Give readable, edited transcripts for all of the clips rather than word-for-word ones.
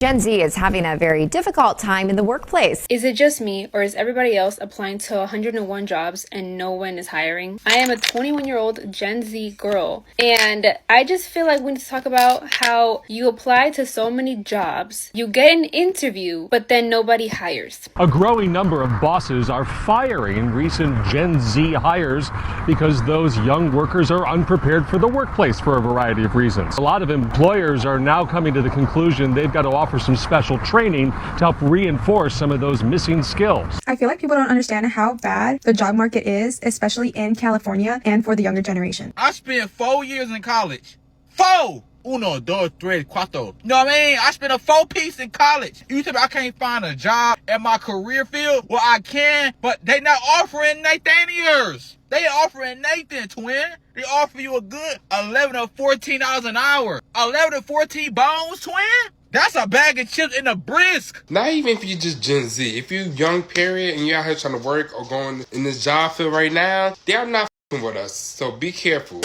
Gen Z is having a very difficult time in the workplace. Is it just me, or is everybody else applying to 101 jobs and no one is hiring? I am a 21-year-old Gen Z girl, and I just feel like we need to talk about how you apply to so many jobs, you get an interview, but then nobody hires. A growing number of bosses are firing recent Gen Z hires because those young workers are unprepared for the workplace for a variety of reasons. A lot of employers are now coming to the conclusion they've got to offer some special training to help reinforce some of those missing skills. I feel like people don't understand how bad the job market is, especially in California and for the younger generation. I spent 4 years in college. 4! Uno, dos, tres, cuatro. You know what I mean? I spent a 4-piece in college. You tell me I can't find a job in my career field? Well, I can, but they not offering Nathaniels. They offering Nathan, twin. They offer you a good 11 or 14 dollars an hour. 11 or 14 bones, twin? That's a bag of chips in a brisk. Not even if you're just Gen Z. If you're young, period, and you're out here trying to work or going in this job field right now, they're not with us. So be careful.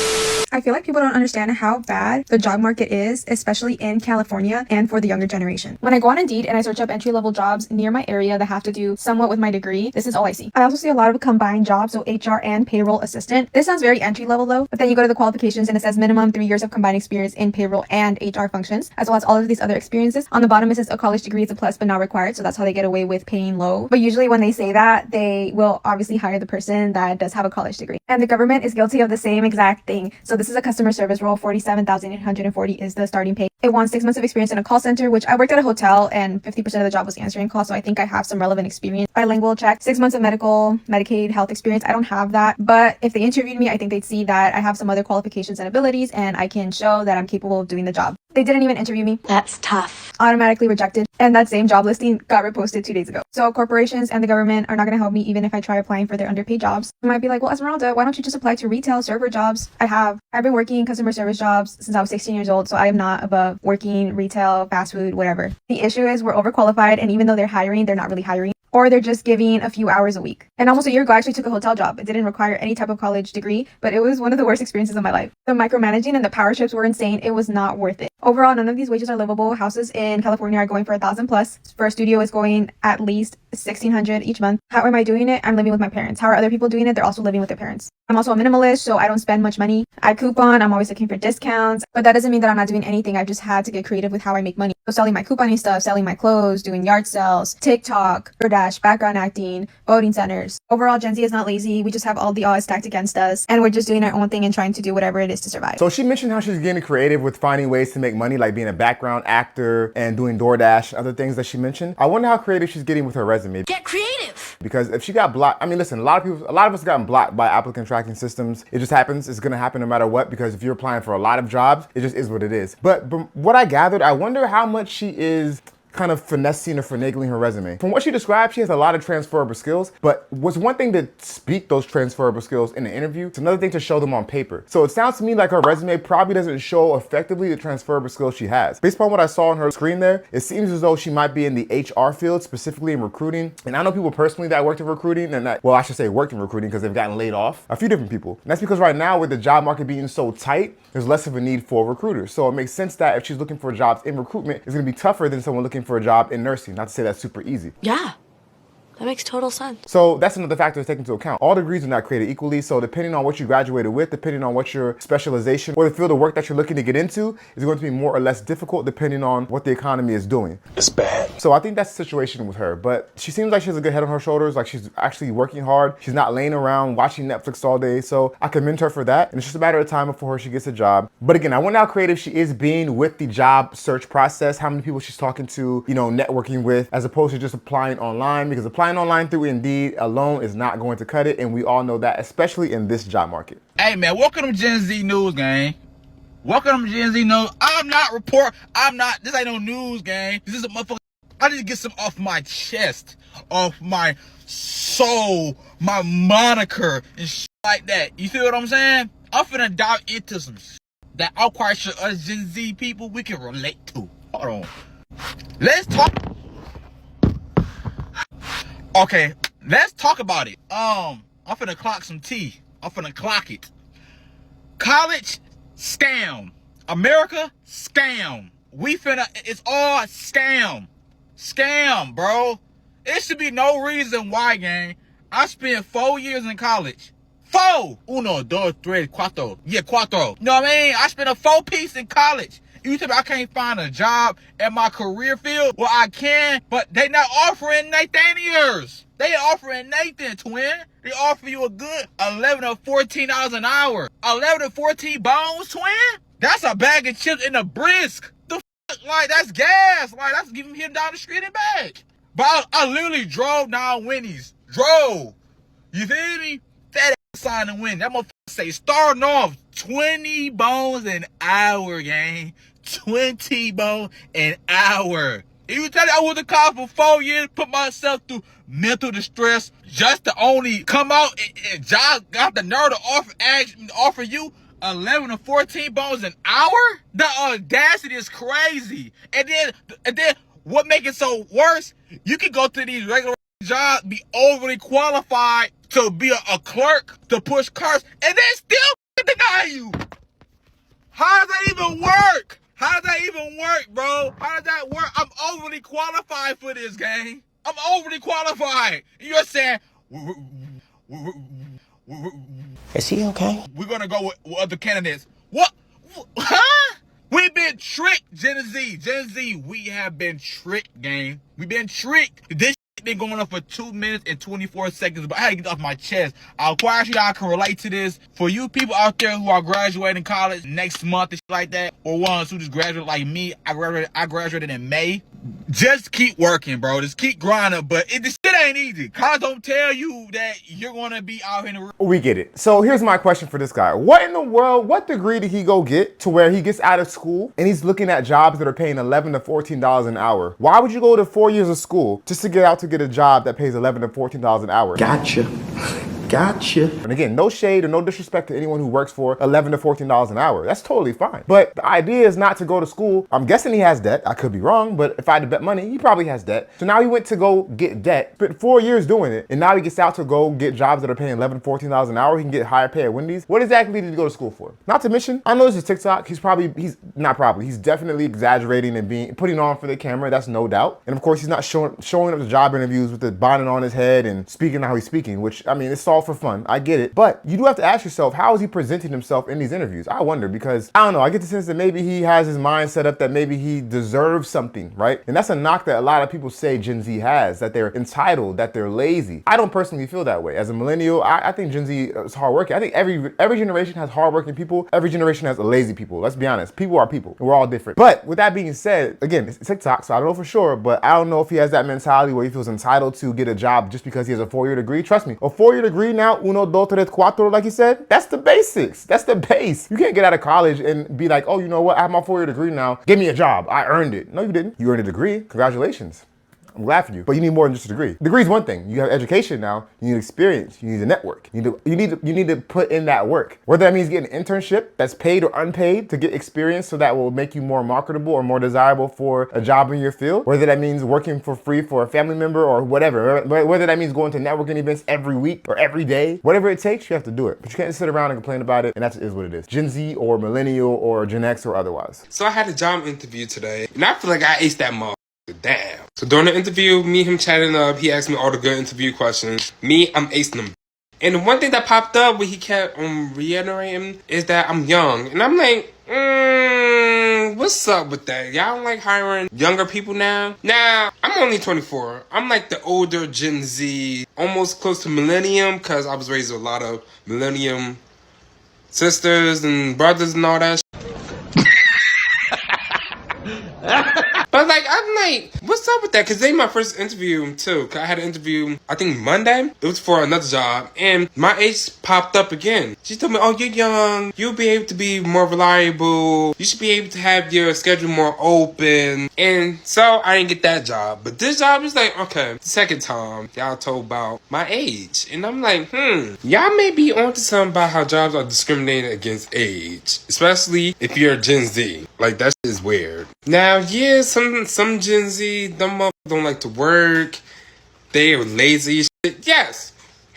I feel like people don't understand how bad the job market is, especially in California and for the younger generation. When I go on Indeed and I search up entry-level jobs near my area that have to do somewhat with my degree, this is all I see. I also see a lot of combined jobs, so HR and payroll assistant. This sounds very entry-level though, but then you go to the qualifications and it says minimum 3 years of combined experience in payroll and HR functions, as well as all of these other experiences. On the bottom it says a college degree is a plus but not required, so that's how they get away with paying low. But usually when they say that, they will obviously hire the person that does have a college degree. And the government is guilty of the same exact thing. So this is a customer service role. 47,840 is the starting pay. It wants 6 months of experience in a call center, which I worked at a hotel and 50% of the job was answering calls, so I think I have some relevant experience. Bilingual check, 6 months of medical, Medicaid, health experience. I don't have that, but if they interviewed me, I think they'd see that I have some other qualifications and abilities and I can show that I'm capable of doing the job. They didn't even interview me. That's tough. Automatically rejected. And that same job listing got reposted 2 days ago. So corporations and the government are not going to help me even if I try applying for their underpaid jobs. You might be like, well, Esmeralda, why don't you just apply to retail server jobs? I've been working customer service jobs since I was 16 years old, so I am not above working retail, fast food, whatever. The issue is we're overqualified, and even though they're hiring, they're not really hiring. Or they're just giving a few hours a week. And almost a year ago, I actually took a hotel job. It didn't require any type of college degree, but it was one of the worst experiences of my life. The micromanaging and the power trips were insane. It was not worth it. Overall, none of these wages are livable. Houses in California are going for $1,000 plus. For a studio, it's going at least $1,600 each month. How am I doing it? I'm living with my parents. How are other people doing it? They're also living with their parents. I'm also a minimalist, so I don't spend much money. I coupon. I'm always looking for discounts, but that doesn't mean that I'm not doing anything. I've just had to get creative with how I make money. So selling my couponing stuff, selling my clothes, doing yard sales, TikTok, DoorDash, background acting, voting centers. Overall, Gen Z is not lazy. We just have all the odds stacked against us, and we're just doing our own thing and trying to do whatever it is to survive. So she mentioned how she's getting creative with finding ways to make money, like being a background actor and doing DoorDash, other things that she mentioned. I wonder how creative she's getting with her resume. Get creative! Because if she got blocked, I mean, listen, a lot of us gotten blocked by applicant tracking systems. It just happens. It's gonna happen no matter what, because if you're applying for a lot of jobs, it just is what it is. But what I gathered, I wonder how much she is kind of finessing or finagling her resume. From what she described, she has a lot of transferable skills, but what's one thing to speak those transferable skills in an interview, it's another thing to show them on paper. So it sounds to me like her resume probably doesn't show effectively the transferable skills she has. Based upon what I saw on her screen there, it seems as though she might be in the HR field, specifically in recruiting. And I know people personally that worked in recruiting and that, well, I should say worked in recruiting because they've gotten laid off. A few different people. And that's because right now with the job market being so tight, there's less of a need for recruiters. So it makes sense that if she's looking for jobs in recruitment, it's gonna be tougher than someone looking for a job in nursing. Not to say that's super easy. Yeah. That makes total sense. So that's another factor to take into account. All degrees are not created equally, so depending on what you graduated with, depending on what your specialization or the field of work that you're looking to get into is going to be more or less difficult depending on what the economy is doing. It's bad. So I think that's the situation with her, but she seems like she has a good head on her shoulders, like she's actually working hard. She's not laying around watching Netflix all day, so I commend her for that. And it's just a matter of time before she gets a job. But again, I wonder how creative she is being with the job search process, how many people she's talking to, networking with, as opposed to just applying online, because applying online through Indeed alone is not going to cut it, and we all know that, especially in this job market. Hey man, welcome to Gen Z News, gang. Welcome to Gen Z News. This ain't no news, gang. This is a motherfucker. I need to get some off my chest, off my soul, my moniker, and shit like that. You feel what I'm saying? I'm finna dive into some shit that I'm quite sure us Gen Z people, we can relate to. Hold on. Let's talk. Okay, let's talk about it. I'm finna clock some tea. I'm finna clock it. College, scam. America, scam. it's all scam. Scam, bro. It should be no reason why, gang. I spent 4 years in college. 4! Uno, dos, tres, cuatro. Yeah, cuatro. You know what I mean? I spent a 4-piece in college. You tell me I can't find a job in my career field? Well, I can, but they not offering Nathaniels. They offering Nathan, twin. They offer you a good 11 or 14 dollars an hour. 11 or 14 bones, twin? That's a bag of chips in a brisk. The fuck? Like, that's gas. Like, that's giving him down the street and back. But I literally drove down Winnie's. Drove. You feel me? Fat ass sign to win. That motherfucker say starting off 20 bones an hour, gang. 20 bones an hour. You tell me I went to college for 4 years, put myself through mental distress just to only come out and job got the nerve to offer you 11 or 14 bones an hour? The audacity is crazy. And then what make it so worse? You can go to these regular jobs, be overly qualified to be a clerk, to push carts, and they still deny you. How does that even work? How does that even work, bro? How does that work? I'm overly qualified for this, gang. I'm overly qualified. You're saying, is he okay? we're going to go with other candidates. What? Huh? We've been tricked, Gen Z. Gen Z, we have been tricked, gang. We've been tricked. This been going on for 2 minutes and 24 seconds, but I had to get off my chest. I'll quite sure y'all can relate to this. For you people out there who are graduating college next month and shit like that, or ones who just graduated like me, I graduated in May. Just keep working, bro. Just keep grinding, but this shit ain't easy. College don't tell you that you're gonna be out in the real. We get it. So here's my question for this guy. What in the world, what degree did he go get to where he gets out of school and he's looking at jobs that are paying $11 to $14 an hour? Why would you go to 4 years of school just to get out to get a job that pays $11 to $14 an hour? Gotcha. Gotcha. And again, no shade or no disrespect to anyone who works for $11 to $14 an hour. That's totally fine. But the idea is not to go to school. I'm guessing he has debt. I could be wrong, but if I had to bet money, he probably has debt. So now he went to go get debt, spent 4 years doing it, and now he gets out to go get jobs that are paying $11 to $14 an hour. He can get higher pay at Wendy's. What exactly did he go to school for? Not to mention, I know this is TikTok. He's definitely exaggerating and putting on for the camera. That's no doubt. And of course, he's not showing up to job interviews with the bonnet on his head and speaking how he's speaking, which, I mean, it's all for fun. I get it. But you do have to ask yourself, how is he presenting himself in these interviews? I wonder, because I don't know, I get the sense that maybe he has his mind set up that maybe he deserves something, right? And that's a knock that a lot of people say Gen Z has, that they're entitled, that they're lazy. I don't personally feel that way. As a millennial, I think Gen Z is hardworking. I think every generation has hardworking people. Every generation has lazy people. Let's be honest. People are people. We're all different. But with that being said, again, it's TikTok, so I don't know for sure, but I don't know if he has that mentality where he feels entitled to get a job just because he has a 4-year degree. Trust me, a 4-year degree now, uno, dos, tres, cuatro, like he said, that's the basics. That's the base. You can't get out of college and be like, oh, you know what? I have my 4-year degree now. Give me a job. I earned it. No, you didn't. You earned a degree. Congratulations. I'm glad for you, but you need more than just a degree. Degree is one thing. You have education now. You need experience. You need a network. You need to put in that work. Whether that means getting an internship that's paid or unpaid to get experience, so that will make you more marketable or more desirable for a job in your field. Whether that means working for free for a family member or whatever. Whether that means going to networking events every week or every day. Whatever it takes, you have to do it. But you can't sit around and complain about it. And that is what it is. Gen Z or millennial or Gen X or otherwise. So I had a job interview today, and I feel like I aced that motherfucker. Damn. So during the interview, me and him chatting up, he asked me all the good interview questions. I'm acing them. And the one thing that popped up when he kept reiterating is that I'm young. And I'm like, what's up with that? Y'all don't like hiring younger people now? Nah, I'm only 24. I'm like the older Gen Z, almost close to millennium, because I was raised with a lot of millennium sisters and brothers and all that. But like, I'm like, what's up with that? Because they my first interview too. Cause I had an interview, I think Monday. It was for another job. And my age popped up again. She told me, oh, you're young. You'll be able to be more reliable. You should be able to have your schedule more open. And so I didn't get that job. But this job is like, okay, second time y'all told about my age. And I'm like, y'all may be onto something about how jobs are discriminated against age. Especially if you're Gen Z. Like, that shit is weird. Now, yeah, some Gen Z, them motherfuckers don't like to work. They are lazy as shit. Yes,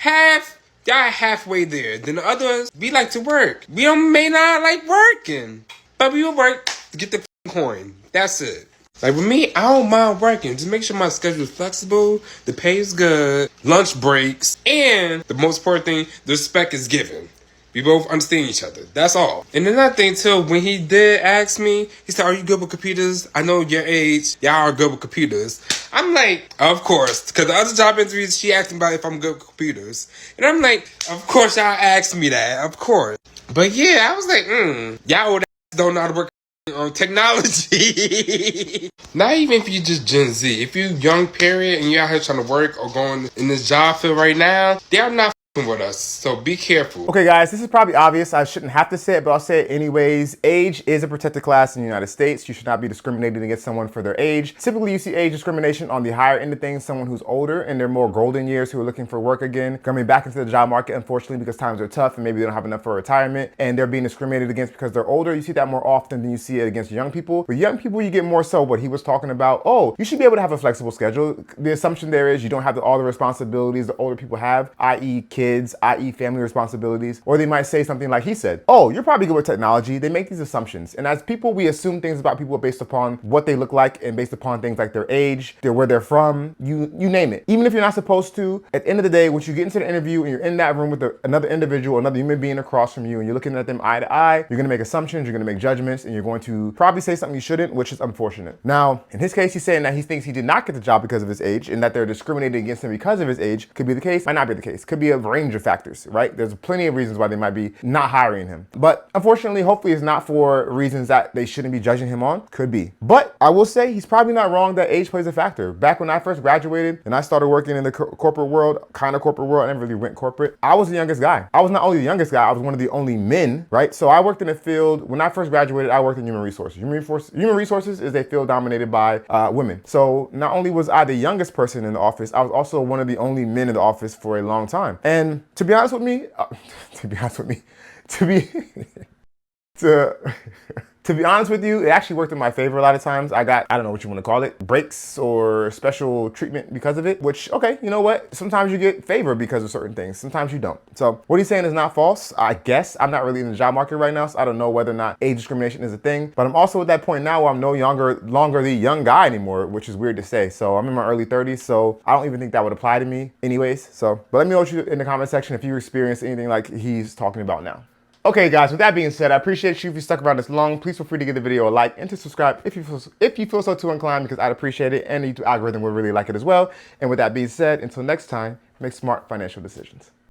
y'all halfway there. Then the others, we like to work. We may not like working, but we will work to get the coin. That's it. Like with me, I don't mind working. Just make sure my schedule is flexible, the pay is good, lunch breaks, and the most important thing, the respect is given. We both understand each other. That's all. And another thing too, when he did ask me, he said, "Are you good with computers? I know your age. Y'all are good with computers." I'm like, of course. Because the other job interviews, she asked me about if I'm good with computers. And I'm like, of course y'all asked me that. Of course. But yeah, I was like, y'all old ass don't know how to work on technology. Not even if you just Gen Z. If you young period and you're out here trying to work or going in this job field right now, they're not with us, so be careful. Okay guys, this is probably obvious. I shouldn't have to say it, but I'll say it anyways. Age is a protected class in the United States. You should not be discriminated against someone for their age. Typically you see age discrimination on the higher end of things, someone who's older and they're more golden years who are looking for work again, coming back into the job market, unfortunately, because times are tough and maybe they don't have enough for retirement and they're being discriminated against because they're older. You see that more often than you see it against young people. With young people, you get more so what he was talking about. Oh, you should be able to have a flexible schedule. The assumption there is you don't have all the responsibilities the older people have, i.e. kids, i.e. family responsibilities. Or they might say something like he said, "Oh, you're probably good with technology." They make these assumptions. And as people, we assume things about people based upon what they look like and based upon things like their age, where they're from, you name it. Even if you're not supposed to, at the end of the day, once you get into the interview and you're in that room with another individual, another human being across from you, and you're looking at them eye to eye, you're gonna make assumptions, you're gonna make judgments, and you're going to probably say something you shouldn't, which is unfortunate. Now, in his case, he's saying that he thinks he did not get the job because of his age and that they're discriminating against him because of his age. Could be the case, might not be the case. Could be a range of factors, right? There's plenty of reasons why they might be not hiring him. But unfortunately, hopefully it's not for reasons that they shouldn't be judging him on. Could be. But I will say he's probably not wrong that age plays a factor. Back when I first graduated and I started working in the corporate world, kind of corporate world, I never really went corporate, I was the youngest guy. I was not only the youngest guy, I was one of the only men, right? So I worked in a field, when I first graduated, I worked in human resources. Human resources is a field dominated by women. So not only was I the youngest person in the office, I was also one of the only men in the office for a long time. And to be honest with me, to be honest with you, it actually worked in my favor a lot of times. I got, I don't know what you want to call it, breaks or special treatment because of it, which, okay, you know what? Sometimes you get favor because of certain things. Sometimes you don't. So what he's saying is not false, I guess. I'm not really in the job market right now, so I don't know whether or not age discrimination is a thing. But I'm also at that point now where I'm no longer the young guy anymore, which is weird to say. So I'm in my early 30s, so I don't even think that would apply to me anyways. So, but let me know what you in the comment section if you experienced anything like he's talking about now. Okay guys, with that being said, I appreciate you if you stuck around this long. Please feel free to give the video a like and to subscribe if you feel so too inclined, because I'd appreciate it and the YouTube algorithm will really like it as well. And with that being said, until next time, make smart financial decisions.